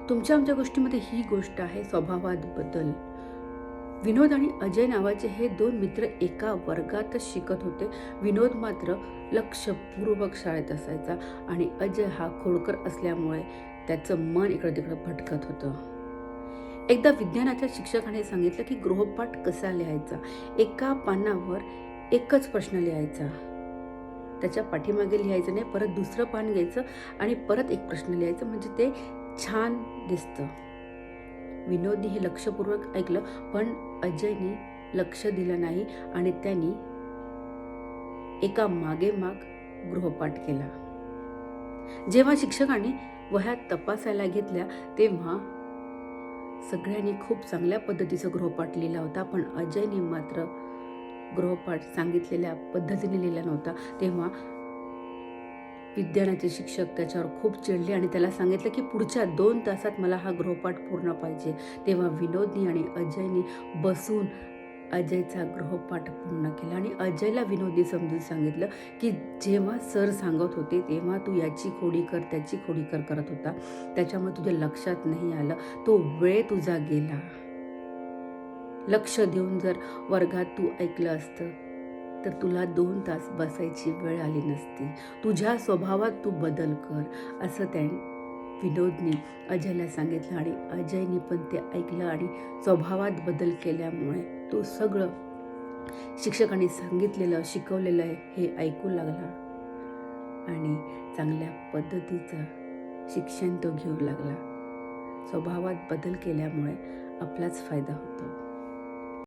तुमच्या आमच्या गोष्टीमध्ये ही गोष्ट आहे स्वभावात बदल. विनोद आणि अजय नावाचे हे दोन मित्र एका वर्गातच शिकत होते. विनोद मात्र लक्षपूर्वक शाळेत असायचा आणि अजय हा खोडकर असल्यामुळे त्याचं मन इकडं तिकडं भटकत होतं. एकदा विज्ञानाच्या शिक्षकाने सांगितलं की गृहपाठ कसा लिहायचा. एका पानावर एकच प्रश्न लिहायचा, त्याच्या पाठीमागे लिहायचं नाही, परत दुसरं पान घ्यायचं आणि परत एक प्रश्न लिहायचं, म्हणजे ते छान दिसतं. विनोदनी हे लक्षपूर्वक ऐकलं, पण अजयनी लक्ष दिलं नाही आणि त्यांनी एका मागे माग गृहपाठ केला. जेव्हा शिक्षकांनी वह्या तपासायला घेतल्या तेव्हा सगळ्यांनी खूप चांगल्या पद्धतीचा गृहपाठ लिहिला होता, पण अजयनी मात्र गृहपाठ सांगितलेल्या पद्धतीने लिहिला नव्हता. तेव्हा विज्ञानाचे शिक्षक त्याच्यावर खूप चिडले आणि त्याला सांगितलं की पुढच्या 2 तासात मला हा गृहपाठ पूर्ण पाहिजे. तेव्हा विनोदनी आणि अजयनी बसून अजयचा गृहपाठ पूर्ण केला आणि अजयला विनोदनी समजून सांगितलं की जेव्हा सर सांगत होते तेव्हा तू याची खोडी कर, त्याची खोडी कर करत होता, त्याच्यामुळे तुझ्या लक्षात नाही आलं, तो वेळ तुझा गेला. लक्ष देऊन जर वर्गात तू ऐकलं असतं तर तुला 2 तास बसायची वेळ आली नसती. तुझ्या स्वभावात तू बदल कर, असं विनोदनी अजयला सांगितलं आणि अजयनी पण ते ऐकलं आणि स्वभावात बदल केल्यामुळे तो सगळं शिक्षकांनी सांगितलेलं, शिकवलेलं हे ऐकू लागला आणि चांगल्या पद्धतीचं शिक्षण तो घेऊ लागला. स्वभावात बदल केल्यामुळे आपलाच फायदा होतो.